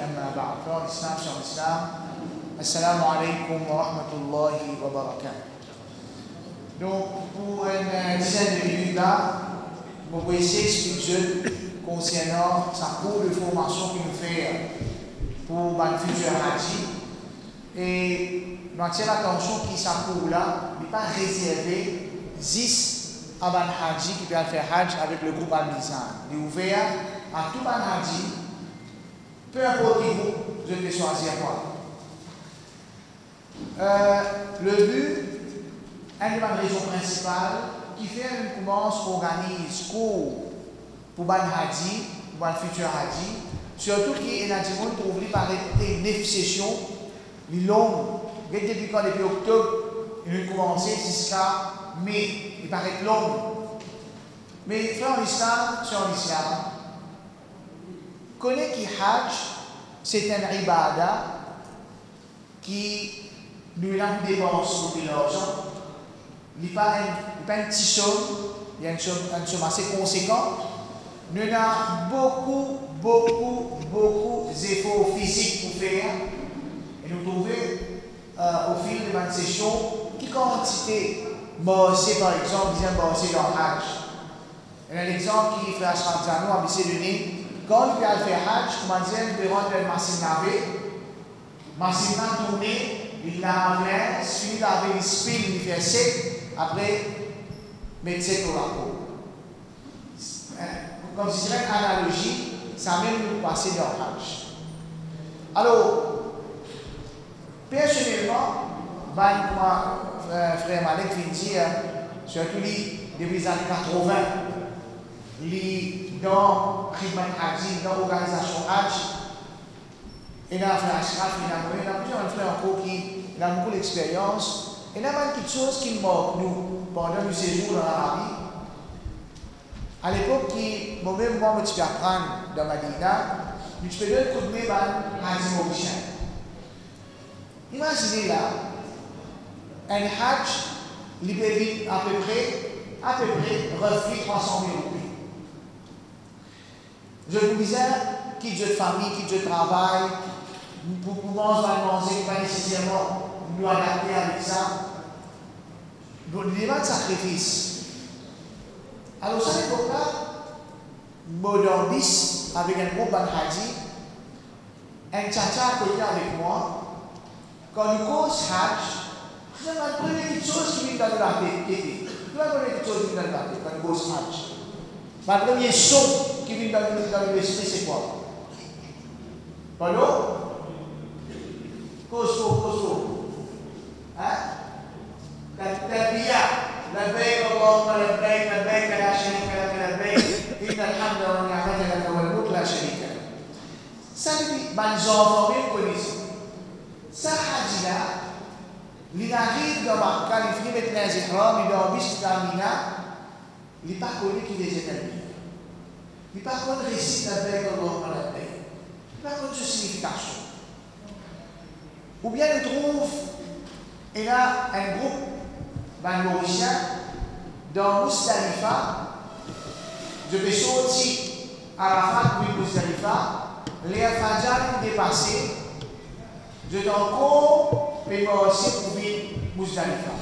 أما بعد. Frères en islam, chers en islam, assalamu alaikum wa rahmatullahi wa barakatuh. Donc, pour une dizaine de minutes là, je vais essayer d'expliquer concernant sa cours de formation qu'il nous fait pour le futur Haji. Et nous attirons l'attention que sa cours là n'est pas réservé 10 à Ban Haji qui peut faire Hajj avec le groupe Al-Mizan. Il est ouvert à tout Ban Haji, peu importe qui groupe, je vais choisir quoi. Le but, une des raisons principales, qui fait qu'on commence, organise cours pour Ban Haji, pour le futur Haji, surtout qu'il y a des gens qui oublient par répéter 9 sessions, les longues, depuis quand, depuis octobre, ils ont commencé jusqu'à mai, il paraît long. Mais frère en islam, sur l'islam, connaît que Hajj, c'est un ibadah qui nous a dépense pour l'argent. Il n'est pas une petite somme, il y a une somme assez conséquente. Nous avons beaucoup d'efforts physiques pour faire. Et nous trouvons au fil de 20 sessions, qui quantité Mossé par exemple, disait Mossé dans Hajj. Et un exemple qui fait Ashramzano a essayé de donner, quand il a fait Hajj, comment dire, il peut rendre une machine lavée, machine tournée, il l'a enlevé, suivi laver une spin, il fait sec, après, mettre sec au rapport. Comme je dirais une analogie, ça même nous passer dans Hajj. Alors, personnellement, frère Malek vient dire, surtout depuis les années 80, dans Khidmat Haji, dans l'organisation Hajj, et dans frère Ashraf, il y a plusieurs frères encore qui ont beaucoup d'expérience, et il y a quelque chose qui manque nous pendant le séjour dans l'Arabie. À l'époque, moi-même, je suis apprendre dans Madina, je peux donner un coup de main à Haji Mauricien. Imaginez là, un Hajj, il peut à peu près, reflète 300 000 roupies. Je vous disais, quitte de famille, quitte de travail, nous pouvons manger, pas nécessairement nous adapter avec ça. Donc, il y a de sacrifice. Alors, à cette époque-là, Modordis, avec un groupe Ban Haji, un tchatcha à côté avec moi, quand nous cause Hajj, c'est la première chose qui vient dans la tête. C'est la première chose qui vient dans la tête quand nous cause Hajj. Ma première son qui vient dans l'esprit, c'est quoi? Pardon? Cause. Hein? لبيك اللهم لبيك لبيك لا شريك لك لبيك إن الحمد والنعمة لك والملك لا شريك لك. Ça veut dire, les enfants même connaissent. Ça, Hajj là, il arrive dans Makkah, il finit avec les ihram, il est en bus dans Mina, il n'est pas connu qu'il est établi. Il n'est pas connu le récit d'Abek Allahumma Labbaik. Il n'est pas connu sa signification. Ou bien il trouve, il a un groupe mauricien dans Mousdalifa, je vais sortir à la fin de Mousdalifa, les Fajr dépassés, je dois encore aussi pour vivre Mousdalifa.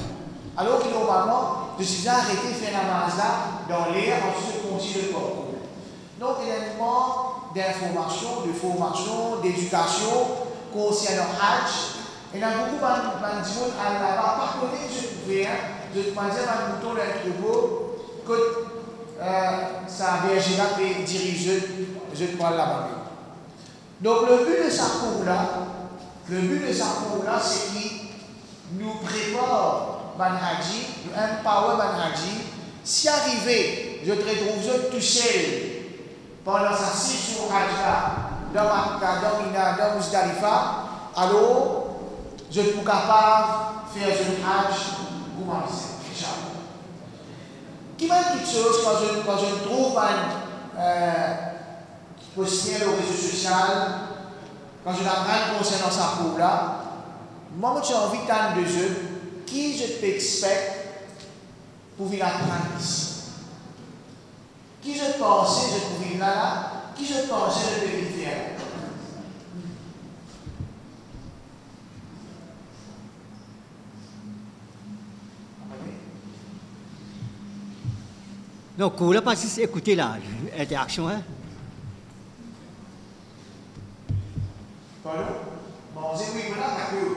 Alors que normalement, je suis arrêté de faire la namaz là dans l'air, ensuite je continue le corps. Donc il y a un moment d'information, de formation, d'éducation concernant Hajj. Il y a beaucoup de gens à là-bas, par contre, je pouvais, je me disais, un mouton d'un troupeau, que sa berger là peut diriger, je parle là-bas. Donc le but de sa cours-là, c'est qu'il nous prépare Ban Haji, nous empower Ban Haji. Si arrivé, je te retrouve tout seul pendant sa 6 jours Hajj dans Makkah, dans Mina, dans Mousdalifa, alors je suis capable de faire un Hajj pour moi. Qui m'a dit quelque chose quand je trouve un poster au réseau social, quand je l'apprends concernant sa cour là, moi j'ai envie d'entendre de jeux qui je peux expecter pour venir apprendre ici. Qui je pensais je pouvais venir là, qui je pensais je devais faire. Donc, on l'a pas écouté là, l'interaction, hein? Pardon? Bon, on dit oui, voilà, d'accord.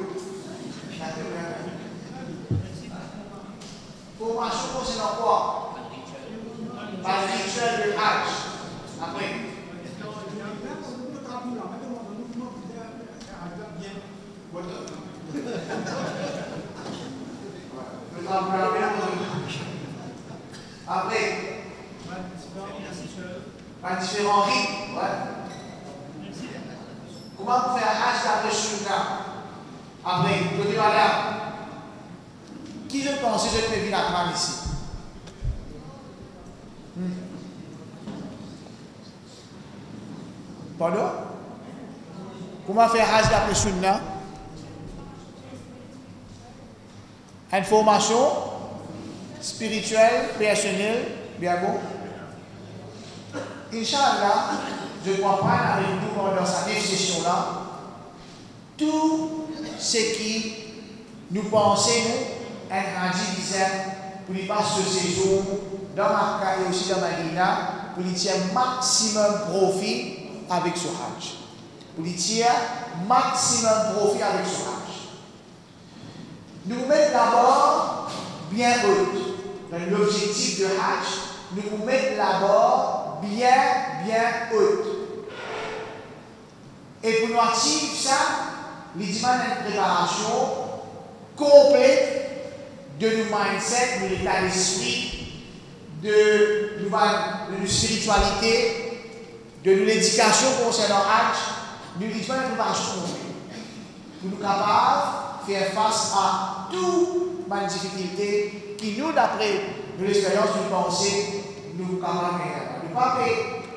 Formation concernant quoi? Par le rituel de Hajj. Après. Après. Par différents rites. Ouais. Comment vous faire Hajj d'après Sunna? Après, je dis madame. Qui je pense que je peux venir à moi ici? Pardon? Comment faire Hajj d'après Sunna? Information spirituelle, personnelle, bien bon. Inch'Allah, je crois pas avec nous pendant cette session-là tout ce qui nous pensons, nous, un hadith disait, pour y passer ce séjour dans Makkah et aussi dans Medina, pour y tirer maximum profit avec ce Hajj. Pour y tirer maximum profit avec ce Hajj. Nous mettons d'abord bien haut. Dans l'objectif de Hajj, nous mettons d'abord bien haut. Et pour nous achievement ça, il y a une préparation complète de nos mindset, de l'état d'esprit, de notre spiritualité, de l'éducation concernant Hajj. Nous avons une préparation complète. Pour nous capables de faire face à toutes les difficultés qui nous, d'après l'expérience de pensée, nous capables de faire. Nous ne pouvons pas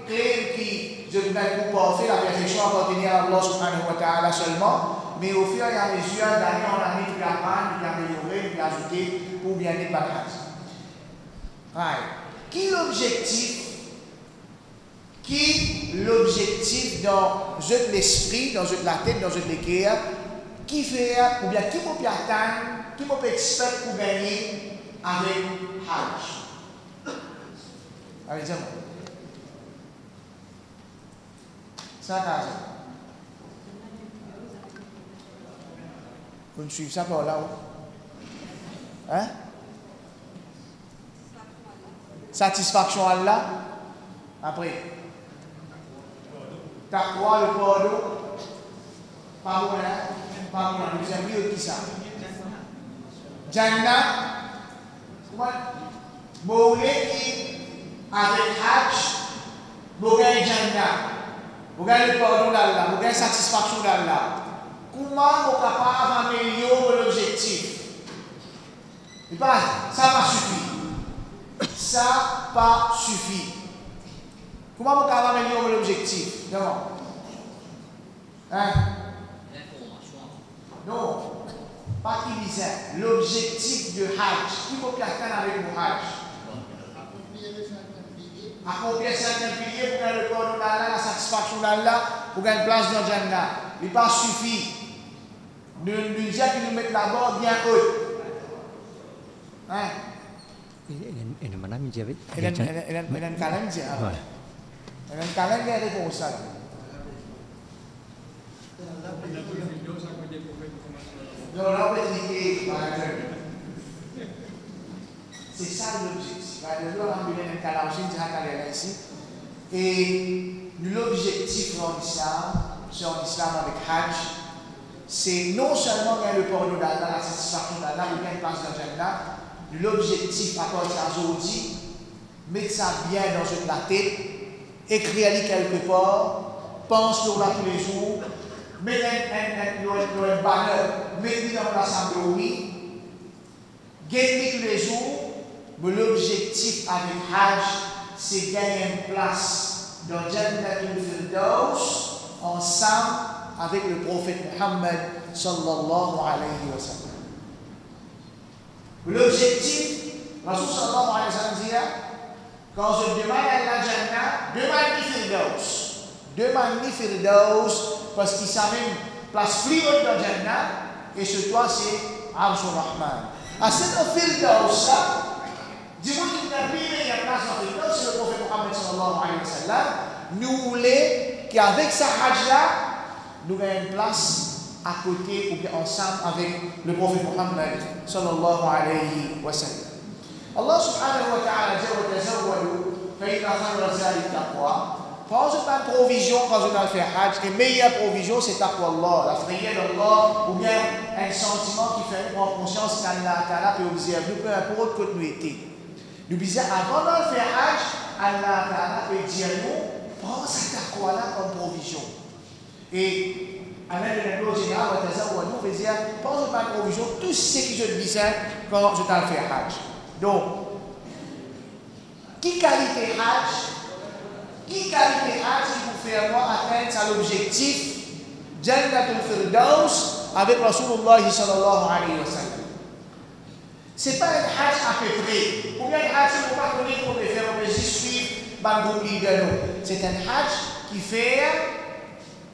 créer qui je vous mets pour parfait, la perfection appartenir à Allah subhanahu wa ta'ala seulement, mais au fur et à mesure, d'année en année, nous apprendre, nous améliorer, nous ajouter pour bien être bagage. Qui est l'objectif dans l'esprit, dans la tête, dans le cœur, qui fait, ou bien qui peut atteindre, qui peut expecter pour gagner avec Hajj? Allez, dis-moi. Ça, vous me suivez ça par là? Hein? Satisfaction à Allah. Après. Taqwa, le pardon. Pardon, nous avons vu qui ça? Jannah. Vous qui avec Hajj, vous gagnez Jannah. Vous gagnez le pardon d'Allah, vous gagnez la satisfaction d'Allah. Comment vous êtes capable d'améliorer l'objectif? Ça va suffire. Ça n'a pas suffi. Comment vous êtes capable d'améliorer l'objectif? Hein? Non. Pas qui disait. L'objectif de Hajj. Qui peut atteindre avec le Hajj? Accomplir certains piliers pour gagner le pardon d'Allah, la satisfaction d'Allah, pour gagner une place dans Jannah. Il n'est pas suffi. Nous disons que nous mettons d'abord bien haut. Hein? Il mana menjawab? Il y a un calendrier. Il y a un calendrier de réponse. Non, là, on peut expliquer. C'est ça l'objectif. Ici. Et l'objectif en islam avec Hajj, c'est non seulement gagner le pardon d'Allah, la satisfaction d'Allah, ou gagner une place dans Jannah. L'objectif à partir d'aujourd'hui, mettre ça bien dans la tête, écrire-le quelque part, pense-le là tous les jours, mettre un banner, mettre dans l'assemblée, gagner tous les jours. Mais l'objectif avec Hajj, c'est gagner une place dans Jannatul Firdaus ensemble avec le prophète Muhammad sallallahu alayhi wa sallam. L'objectif, Rasul sallallahu alayhi wa sallam dit, quand je demande à la Jannah, demande ni Firdaus, parce qu'il s'amène une place plus haute dans Jannah, et ce toi c'est Arshur Rahman. À cette Firdaus là, dis-moi qu'il n'a pas une place dans Firdaus. sallallahu alayhi wa sallam, nous voulons qu'avec sa hajj-là, nous ayons une place à côté ou bien ensemble avec le prophète Muhammad sallallahu alayhi wa sallam. Allah subhanahu wa ta'ala dit wa tazawwadu fa inna khayra zadi taqwa. Quand je fais une provision, quand je dois faire hajj, la meilleure provision c'est taqwa Allah, la frayeur d'Allah, ou bien un sentiment qui fait prendre conscience qu'Allah Ta'ala peut observer nous, peu importe que nous étions. Nous disons, avant de faire hajj, Allah Ta'ala peut dire nous, prends cette taqwa-là comme provision. Et à l'aide de l'Église générale, nous veut dire, prends cette provision, tout ce que je disais quand je dois faire hajj. Donc, qui qualité hajj? Qui qualité hajj qui vous fait moi atteindre à l'objectif Jannatul Firdaus avec Rasulullah sallallahu alayhi wa sallam. Ce n'est pas un hajj à peu près. Ou bien un hajj qui ne peut pas connaître qu'on peut faire, on peut juste suivre le groupe de nous. C'est un hajj qui fait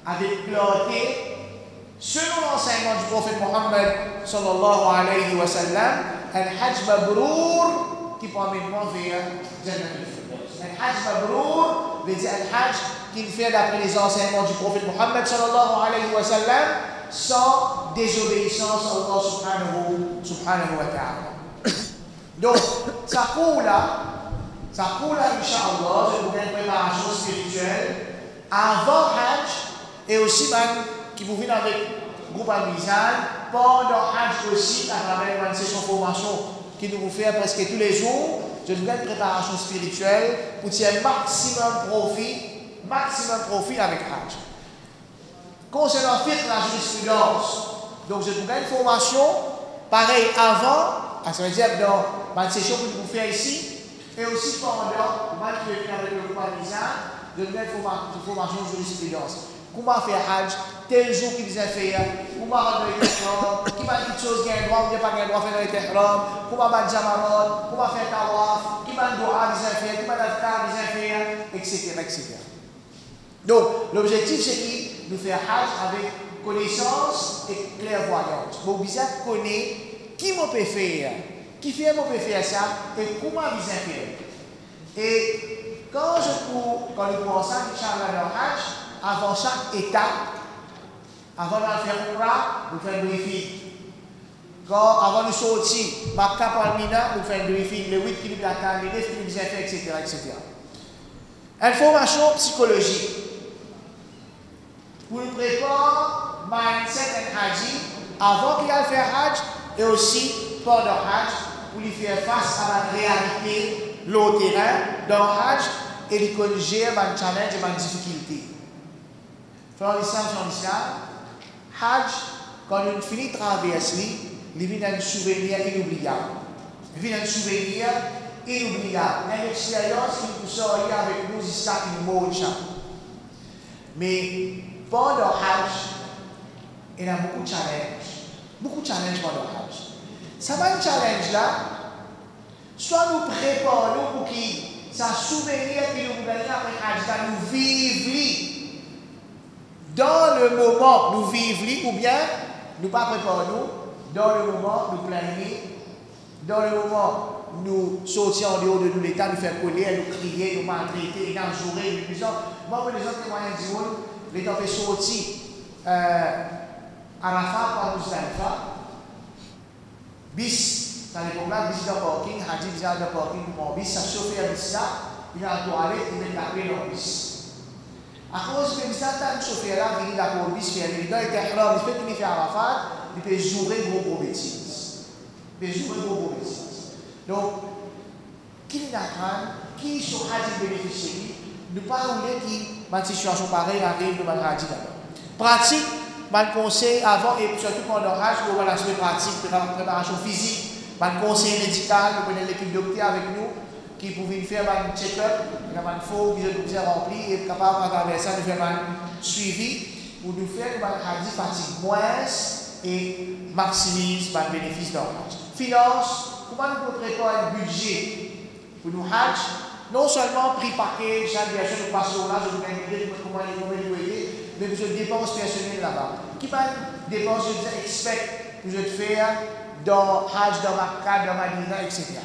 avec clarté, selon l'enseignement du prophète Muhammad sallallahu alayhi wa sallam, un hajj mabrour qui prend maintenant vers Jannatul Firdaus. Un hajj mabrour veut dire un hajj qu'il fait d'après les enseignements du prophète Muhammad sallallahu alayhi wa sallam sans désobéissance à Allah subhanahu wa ta'ala. Donc, ça coule là, Inch'Allah, c'est pour une préparation spirituelle avant hajj et aussi qui vous vient avec le groupe Al-Mizan pendant hajj aussi à travers une session formation qui nous fait presque tous les jours. Je dois une préparation spirituelle pour tirer maximum profit avec hajj. Concernant la jurisprudence, donc je dois une formation pareil avant, ça veut dire dans la session que nous faisons ici, et aussi pendant le qui est avec le groupe Al-Mizan, je dois une formation de jurisprudence. Comment faire hajj, tel jour qu'il disait faire, comment rendre les ihram, qui m'a dit chose qui a un droit, qui n'a pas un droit faire les ihram, comment faire jamarot, comment faire tawaf, qui m'a doua disait faire, qui m'a d'afkar disait faire, etc., etc. Donc, l'objectif c'est qu'il nous faire hajj avec connaissance et clairvoyance. Bon, vous connaître qui m'en peut faire, qui fait m'en peut faire ça, et comment vous faire. Et quand nous commençons, Inch'Allah, dans hajj, avant chaque étape, avant de faire Umrah, nous faisons un briefing. Avant de sortir, Makkah pour Mina, nous faisons un briefing, les 8 km d'attente, les 9 km d'effet, etc. Information psychologique. Pour nous préparer, mindset et haji, avant qu'il aille faire hajj, et aussi pendant hajj, pour lui faire face à la réalité, le terrain, dans hajj, et lui corriger les challenges et les difficultés. Frère l'islam, hajj, quand on finit de traverser, il vient un souvenir inoubliable. Il vient un souvenir inoubliable. Une expérience qui nous sort avec nous jusqu'à une mort. Mais pendant hajj, il y a beaucoup de challenges. Beaucoup de challenges pendant hajj. Ça va un challenge là, soit nous préparons pour qu'il ça souvenir qui nous gagne après hajj, nous vivons dans le moment, nous vivons, ou bien nous pas préparons, dans le moment, nous planifions, dans le moment, nous sortions en dehors de nous l'État, nous faire colère, nous crier, nous maltraiter, nous jouer, nous disons, moi, pour les autres témoignages du monde, l'État fait sortir à la fin par Muzdalifa, bis, dans l'époque-là, bis dans le parking, Hadji bis dans le parking, mon bis, ça chauffe à bis là, il a un toilette, il met la clé dans le bis. À cause de ça, tant que chauffeur là, il a pour bis faire les gars, il était là, il fait qu'il fait Arafat, il peut jouer gros bêtises. Il peut jouer gros bêtises. Donc, qui n'apprend, qui sont Hadji bénéficiaires, ne pas rouler qui, dans une situation pareille, arrive de Hadji d'abord. Pratique, mon conseil avant et surtout pendant l'âge, pour l'aspect pratique, de la préparation physique, mon conseil médical, nous prenons l'équipe docteur avec nous, qui pouvait faire un check-up, un faux qui nous a rempli et capable à travers ça de faire un suivi pour nous faire un hadith fatigue moins et maximise le bénéfice d'un hajj. Finance, comment nous pouvons préparer un budget pour nous hajj, non seulement prix paquet, chaque bien sûr nous passons là, je vous donne comment nous aider, mais vous avez des dépenses personnelles là-bas. Qui va dépenses que vous expect que vous faire dans hajj, dans Makkah, dans Madina, etc.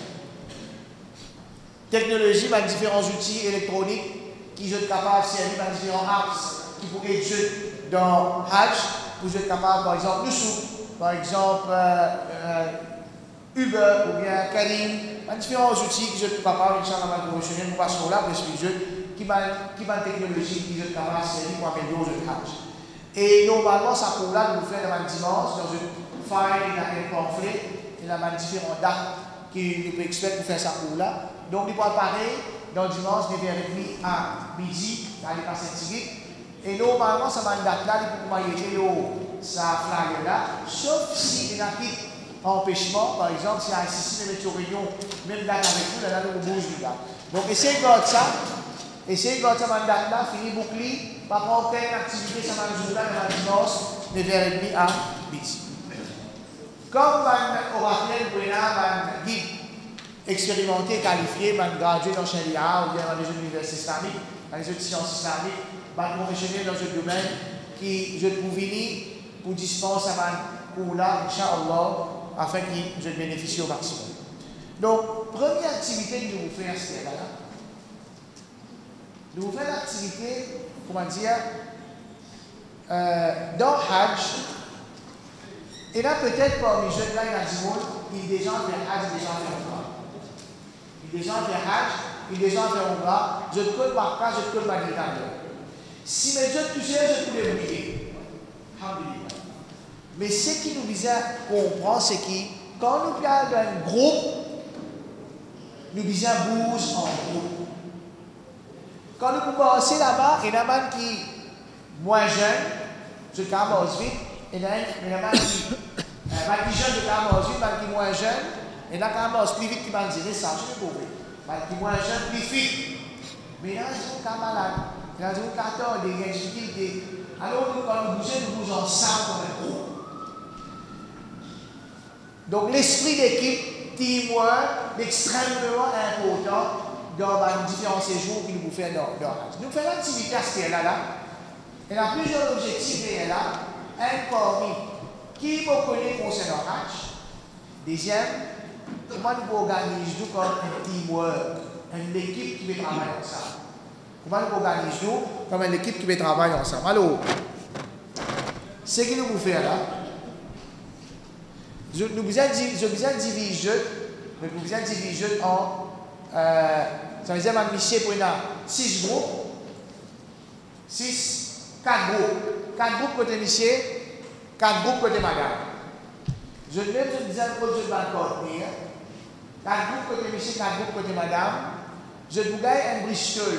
technologie, différents outils électroniques qui sont capables de servir différents apps qui pourraient être dans Hajj, vous êtes capable, par exemple, Nusuk, par exemple, Uber ou bien Karim, différents outils qui sont capables, Inch'Allah, professionnels, nous passons là, parce que qui va technologie qui sont capables de servir pour améliorer le Hajj. Et normalement, ça pour là, nous faisons dans dimanche, dans une file, dans un pamphlet, il y a différentes dates qui nous peut expliquer pour faire ça pour là. Donc, il va pareil, dans dimanche, de 9h30 à midi, d'aller passer un petit. Et normalement, ça va une date là, il faut que ça flag là, sauf si il y a un empêchement, par exemple, si il y a un système de réunion, même date avec nous, là, nous bouge là. Donc, essayez de garder ça. Essayez de garder ça dans date là, fini boucler, pas prendre aucune activité, ça va le jour là, dans le dimanche, de 9h30 à midi. Comme on rappelle, vous avez un guide expérimenté, qualifié, un gradué dans Sharia ou bien dans les universités islamiques, dans les sciences islamiques, un professionnel dans ce domaine qui je trouve venir pour dispenser un cours là, Inch'Allah, afin que je bénéficie au maximum. Donc, première activité que nous faisons, c'est là. Nous faisons l'activité, comment dire, dans Hajj. Et là, peut-être parmi les jeunes là, il y a du monde, il y a des gens qui font Hajj, il y a des gens qui font Umrah. Il y a des gens qui font Hajj, il y a des gens qui font Umrah. Je te connais par cas, je te connais par l'Italie. Si mes jeunes touchaient, je peux les oublier. Alhamdulillah. Mais ce qui nous vise à comprendre, c'est que quand nous parlons d'un groupe, nous visons bouger en groupe. Quand nous commençons là-bas, il y en a un qui est moins jeune, je commence vite. Il y en a un qui est jeune, je commence vite, il est moins jeune. Il y en a qui commence plus vite qui va dire ça, je ne sais pas. Il est moins jeune, plus vite. Mais là, ils sont malades. Il y a des 14, des difficultés. Alors, quand nous bougeons ensemble comme un groupe. Donc, l'esprit d'équipe, teamwork, est extrêmement important dans les différents séjours que nous faisons dans Hajj. Nous faisons l'activité à ce qu'il y a là. Il y a plusieurs objectifs qui sont là. Un parmi qui vous connaît concernant Hajj. Deuxième, comment nous organisons comme un teamwork, une équipe qui va travailler ensemble. Comment nous organisons comme une équipe qui va travailler ensemble. Alors, ce que nous faisons là, je vous ai divisé en, ça veut dire que pour 6 groupes, 4 groupes. 4 groupes côté monsieur, 4 groupes côté madame. Je disais que je vais encore dire, 4 groupes côté monsieur, 4 groupes côté madame. Je vous gagne un Bristol.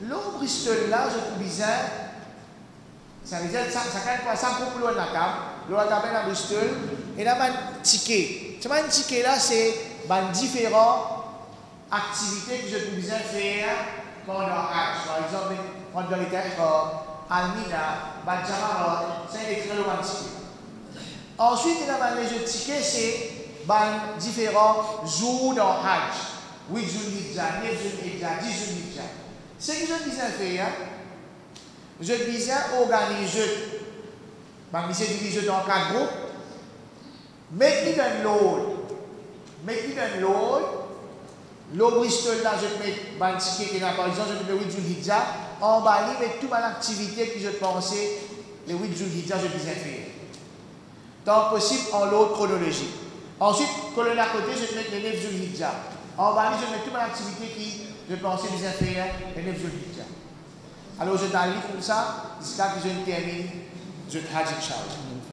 L'autre Bristol là, je vous disais, ça veut dire que ça coupe l'eau dans la table. L'eau dans la table dans Bristol. Et là, un ticket. Ce ticket là, c'est différentes activités que je vous disais faire pendant Hajj. Par exemple, pendant les Almina, Badjamarat, c'est écrit le ticket. Ensuite, il y a les tickets, c'est différents jours dans Hajj. 8 Zulhijja, 9 Zulhijja, 10 Zulhijja. Ce que je disais faire, je disais organiser, je divisé dans 4 groupes, mettez dans l'autre, l'autre Bristol là, je mets un ticket qui est là, par exemple, je mets 8 Zulhijja, en bas, je mets toute l'activité que je pensais, les 8 Zulhijja, je disais faire. Tant possible en l'autre chronologie. Ensuite, colonne à côté, je mets les 9 Zulhijja. En bas, je mets toute l'activité qui, je pensais, disais faire, les 9 Zulhijja. Alors, je t'arrive comme ça, jusqu'à ce que je termine, je t'arrive, Inch'Allah.